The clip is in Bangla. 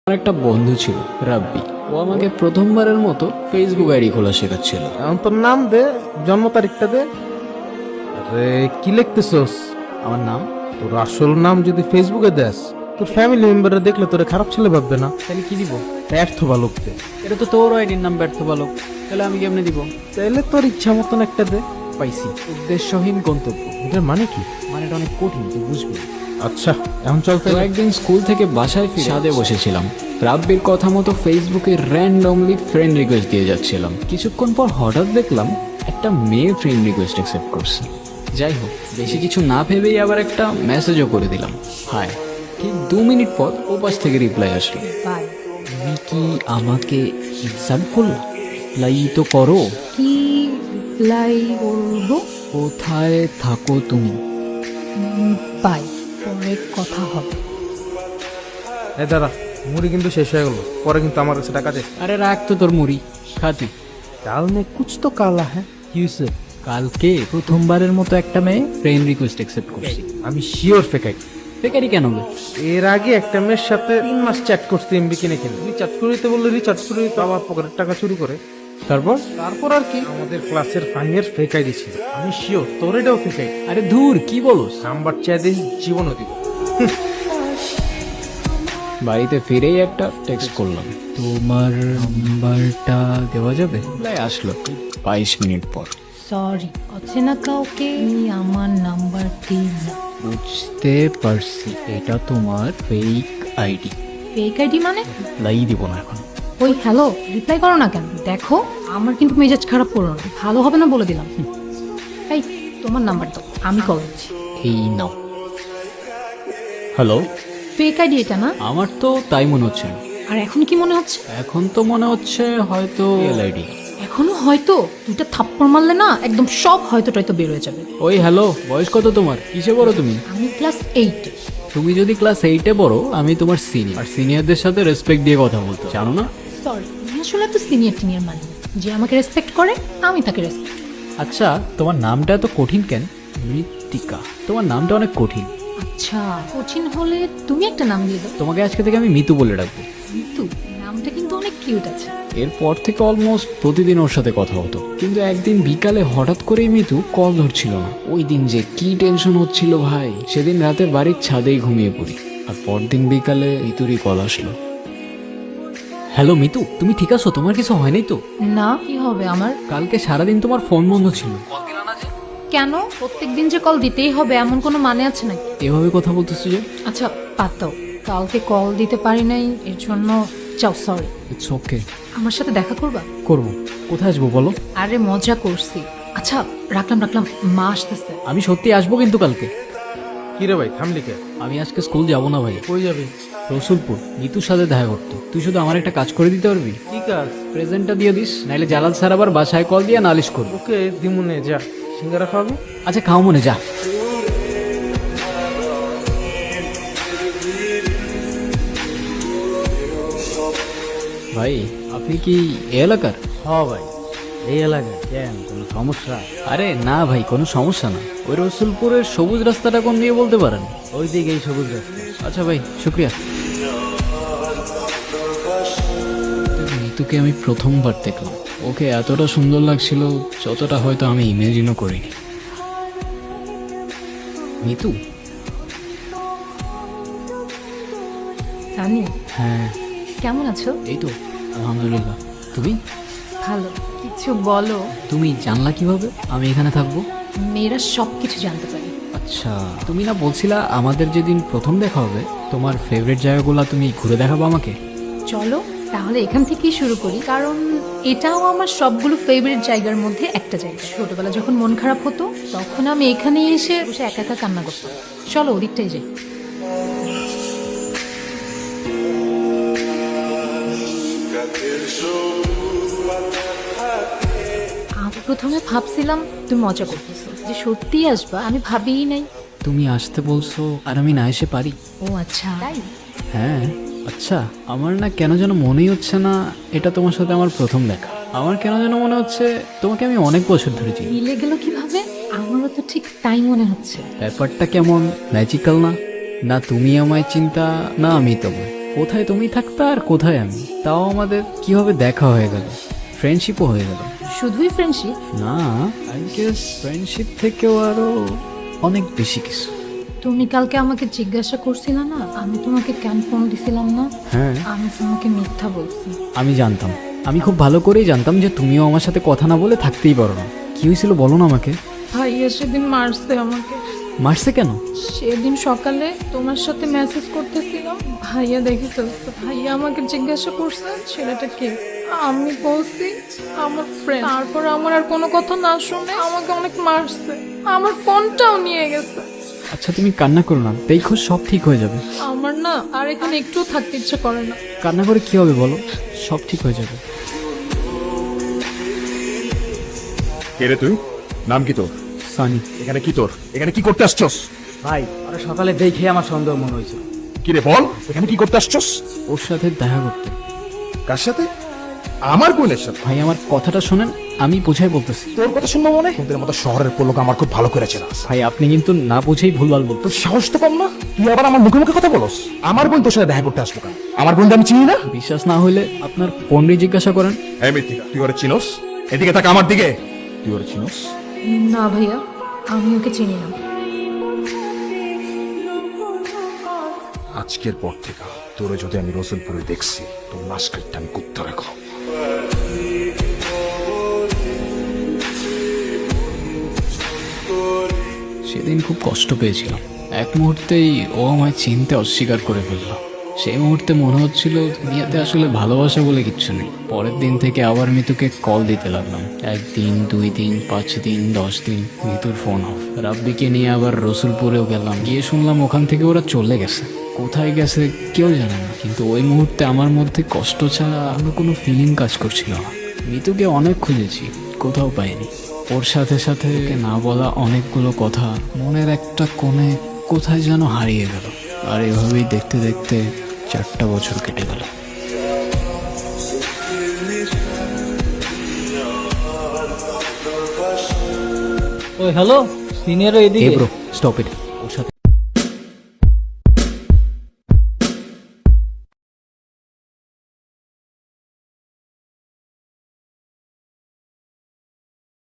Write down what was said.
আমার একটা বন্ধু ছিল রাব্বি। ও আমাকে প্রথমবারের মতো ফেসবুক আইডি খোলা শেখাচ্ছিল। এখন তোর নাম দে, জন্ম তারিখটা দে। আরে কি লিখতেছস? আমার নাম? তোর আসল নাম যদি ফেসবুকে দেস, তোর ফ্যামিলি মেম্বাররা দেখলে তোরে খারাপ ছেলে ভাববে না? তাহলে কি দিব? ব্যর্থ বালক দে। এটা তো তোর আইডির নাম ব্যর্থ বালক, তাহলে আমি কেমনে দিব? তাইলে তোর ইচ্ছা মতন একটা দে। পাইছি, উদ্দেশ্যহীন গন্তব্য। এটার মানে কি? মানে এটা অনেক কঠিন, তুই বুঝবি। আচ্ছা এখন চল তো একদিন স্কুল থেকে বাসায় ফিরে ছাদে বসেছিলাম, রাব্বির কথা মতো ফেসবুকে র্যান্ডমলি ফ্রেন্ড রিকোয়েস্ট দিয়ে যাচ্ছিলাম। কিছুক্ষণ পর হঠাৎ দেখলাম একটা মেয়ে ফ্রেন্ড রিকোয়েস্ট অ্যাকসেপ্ট করছে। যাই হোক, বেশি কিছু না ভেবেই আবার একটা মেসেজও করে দিলাম, হাই। ঠিক 2 মিনিট পর ও পাশ থেকে রিপ্লাই আসলো, বাই। তুমি কি আমাকে ইনসাল্ট করলো? রিপ্লাই তো করো। কি রিপ্লাই করবো? কোথায় থাকো তুমি? বাই, পরে কথা হবে। এই দাঁড়া, মুড়ি কিন্তু শেষ হয়ে গেল, পরে কিন্তু আমার কাছে টাকা দে। আরে রাখ তো তোর মুড়ি, খাতি। কাল নে কুছ তো কালা হ্যাঁ, কি হয়েছে? কালকে প্রথমবারের মতো একটা মেয়ে ফ্রেন্ড রিকোয়েস্ট অ্যাকসেপ্ট করছি। আমি শিওর ফেকাই। বেকারি কেন বে? এর আগে একটা মেয়ের সাথে 3 মাস চ্যাট করতে এমবি কিনে কিনে রিচার্জ করে দিতে বললে রিচার্জ করে দিতে, আবার পকেটের টাকা চুরি করে। তারপর? তারপর আর কি, আমাদের ক্লাসের ফাইনের ফেকাই দিছিল। আমি শিওর তোর এটাও ফেকাই। আরে ধুর, কি বলস? নাম্বার চাই দিস, জীবনও দিব। বাড়িতে ফিরেই একটা টেক্সট করলাম, তোমার নাম্বারটা দেওয়া যাবে? রিপ্লাই আসলো 22 মিনিট পর। সরি, অচেনা কাউকে তুমি আমার নাম্বার দিই না। বুঝতে পারছি, এটা তোমার ফেক আইডি। ফেক আইডি মানে? রিপ্লাই দিব না এখন। ওই হ্যালো, রিপ্লাই করো না কেন? দেখো আমার কিন্তু মেজাজ খারাপ করো না, ভালো হবে না বলে দিলাম। এই তোমার নাম্বার দাও, আমি কল দিচ্ছি। এই নাও। হ্যালো, ফেক আইডি এটা না? আমার তো তাই মনে হচ্ছে না। আর এখন কি মনে হচ্ছে? এখন তো মনে হচ্ছে হয়তো রিয়েল আইডি। এখনো হয়তো? দুইটা থাপ্পড় মারলে না একদম সব হয়তো টয়তো বের হয়ে যাবে। ওই হ্যালো, বয়স কত তোমার? কিসে পড়ো তুমি? আমি ক্লাস 8। তুমি যদি ক্লাস 8-এ পড়ো, আমি তোমার সিনিয়র। আর সিনিয়রদের সাথে রেসপেক্ট দিয়ে কথা বলতে জানো না? সরি, আমি আসলে তো সিনিয়র টিনিয়র মানে না। যে আমাকে রেসপেক্ট করে আমি তাকে রেসপেক্ট। আচ্ছা, তোমার নামটা এত কঠিন কেন? মৃত্তিকা, তোমার নামটা অনেক কঠিন। আচ্ছা, কঠিন হলে তুমি একটা নাম দিয়ে দাও। তোমাকে আজকে থেকে আমি মিতু বলে ডাকবো। মিতু নামটা কিন্তু অনেক কিউট আছে। এরপর থেকে অলমোস্ট প্রতিদিন ওর সাথে কথা হতো, কিন্তু একদিন বিকালে হঠাৎ করেই মিতু কল ধরছিল না। ওই দিন যে কি টেনশন হচ্ছিল ভাই, সেদিন রাতে বাড়ির ছাদেই ঘুমিয়ে পড়ি। আর পরদিন বিকালে মিতুরই কল আসলো। হ্যালো মিতু, তুমি ঠিক আছো? তোমার কিছু হয় নাই তো? না, কি হবে আমার? কালকে সারাদিন তোমার ফোন বন্ধ ছিল। কেন প্রত্যেকদিন যে কল দিতেই হবে এমন কোনো মানে আছে নাকি? এভাবে কথা বলতেছো যে? আচ্ছা বাদ দাও, কালকে কল দিতে পারি নাই এর জন্য চাও সরি। It's okay. আমার সাথে দেখা করবা? করবো। কোথায় আসবো বলো? আরে মজা করছি। আচ্ছা রাখলাম, মা আসতেছে। আমি সত্যি আসবো কিন্তু কালকে। কি রে ভাই, থামলি কে? আমি আজকে স্কুল যাব না ভাই। কই যাবি? রসুলপুর, নিতুর সাথে দেখা করতে। তুই শুধু আমার একটা কাজ করে দিতে পারবি? কি কাজ? প্রেজেন্টটা দিয়ে দিস, নাইলে জালাল স্যার আবার বাসায় কল দিয়ে নালিশ করবো। ওকে দিমুনে, যা সিঙ্গারা খাওয়াবি। আচ্ছা খাও মনে, যা। ভাই, আপনি কি এ এলাকার? হ্যাঁ ভাই, এই এলাকায় কেন কোনো সমস্যা? আরে না ভাই, কোনো সমস্যা না। ওই রসুলপুরের সবুজ রাস্তাটা কোন দিয়ে বলতে পারেন? ওই দিকেই সবুজ রাস্তা। আচ্ছা ভাই, শুক্রিয়া। মিতুকে আমি প্রথমবার দেখলাম, ওকে এতটা সুন্দর লাগছিল যতটা হয়তো আমি ইমেজিনও করিনি। মিতু? সানি, হ্যাঁ। কেমন আছো? এই তো আলহামদুলিল্লাহ। তুমি? ভালো। কিছু বলো। তুমি জানলা কিভাবে আমি এখানে থাকবো? মেয়েরা সবকিছু জানতে পারে। আচ্ছা, তুমি না বলছিলা আমাদের যেদিন প্রথম দেখা হবে তোমার ফেভারিট জায়গাগুলো তুমি ঘুরে দেখাবো আমাকে? চলো তাহলে এখান থেকেই শুরু করি, কারণ এটাও আমার সবগুলো ফেভারিট জায়গার মধ্যে একটা জায়গা। ছোটবেলা যখন মন খারাপ হতো তখন আমি এখানে এসে বসে একা একা কান্না করতাম। চলো ওদিকটাই যাই। আমি প্রথমে ভাবছিলাম তুমি মজা করতেছো, যে সত্যিই আসবা আমি ভাবিই নাই। তুমি আসতে বলছো আর আমি না এসে পারি? ও আচ্ছা তাই? হ্যাঁ। আচ্ছা, আমার না কেন যেন মনেই হচ্ছে না এটা তোমার সাথে আমার প্রথম দেখা। আমার কেন যেন মনে হচ্ছে তোমাকে আমি অনেক বছর ধরে চিনি। মিলে গেল কিভাবে? আমারও তো ঠিক তাই মনে হচ্ছে। ব্যাপারটা কেমন ম্যাজিক্যাল না? না তুমি আমায় চিন্তা, না আমি তোমায়। কোথায় তুমি থাকতা আর কোথায় আমি, তাও আমাদের কিভাবে দেখা হয়ে গেল, ফ্রেন্ডশিপও হয়ে গেল। শুধুই ফ্রেন্ডশিপ? না, আই গেস ফ্রেন্ডশিপ থেকেও আরো অনেক বেশি কিছু। তুমি কালকে আমাকে জিজ্ঞাসা করছিলে না আমি তোমাকে কেন ফোন দিছিলাম না? হ্যাঁ, আমি তোমাকে মিথ্যা বলছি। আমি জানতাম, আমি খুব ভালো করেই জানতাম যে তুমিও আমার সাথে কথা না বলে থাকতেই পারো না। কি হয়েছিল বলো না আমাকে। ভাইয়া সেদিন মারছে আমাকে। মারছে কেন? সেদিন সকালে তোমার সাথে মেসেজ করতেছিলাম, ভাইয়া দেখে ফেলছে। ভাইয়া আমাকে জিজ্ঞাসা করছে ছেলেটা কে, আমি বলছি আমার ফ্রেন্ড। তারপর আমার আর কোনো কথা না শুনে আমাকে অনেক মারছে, আমার ফোনটাও নিয়ে গেছে। আচ্ছা তুমি কান্না করো না, দেখো সব ঠিক হয়ে যাবে। আমার না আর এখানে একটুও থাকতে ইচ্ছে করে না। কান্না করে কি হবে বলো, সব ঠিক হয়ে যাবে। কে রে তুই? নাম কি তোর? সানি। এখানে কি তোর? এখানে কি করতে আসছস? ভাই ওরা সকালে দেখে আমার সন্দেহ মনে হয়েছিল। কি রে বল, এখানে কি করতে আসছস? ওর সাথে দেখা করতে। কার সাথে? আমার বোনের সাথে? ভাই আমার কথাটা শোনেন, আমি বুঝাই বলতেছি। তোর কথা শুনবো মনে? তোদের মতো শহরের পোলোক আমার খুব ভালো করে চেনা। ভাই আপনি কিন্তু না বুঝেই ভুলভাল বলতো। তোর সাহস তো কম না, তুই আবার আমার মুখে মুখে কথা বলস। আমার বোন তোর সাথে দেখা করতে আসবো কেন? আমার বোনকে আমি চিনি না? বিশ্বাস না হলে আপনার বোনকে জিজ্ঞাসা করেন। এই মৃত্তিকা, তুই ওরে চিনোস? এদিকে তাকা আমার দিকে। তুই ওরে চিনোস? না ভাইয়া, আমি ওকে চিনি না। আজকের পর থেকে তোরে যদি আমি রসুলপুরে দেখছি, তোর লাশ কাটটা আমি কুত্তা রাখো। সেদিন খুব কষ্ট পেয়েছিলাম। এক মুহূর্তেই ও আমায় চিনতে অস্বীকার করে ফেললো। সেই মুহূর্তে মনে হচ্ছিল দুনিয়াতে আসলে ভালোবাসা বলে কিচ্ছু নেই। পরের দিন থেকে আবার মিতুকে কল দিতে লাগলাম। 1 দিন 2 দিন 5 দিন 10 দিন, মিতুর ফোন অফ। রাব্বিকে নিয়ে আবার রসুলপুরেও গেলাম, গিয়ে শুনলাম ওখান থেকে ওরা চলে গেছে। কোথায় গেছে কেউ জানে না, কিন্তু ওই মুহূর্তে আমার মধ্যে কষ্ট ছাড়া অন্য কোনো ফিলিং কাজ করছিল না। মিতুকে অনেক খুঁজেছি, কোথাও পাইনি। ওর সাথে সাথে ওকে না বলা অনেকগুলো কথা মনের একটা কোণে কোথায় যেন হারিয়ে গেল। আর এভাবেই দেখতে দেখতে 4টা বছর কেটে গেল। ও হ্যালো, সিনিয়র এ এদিকে। Bro, stop it.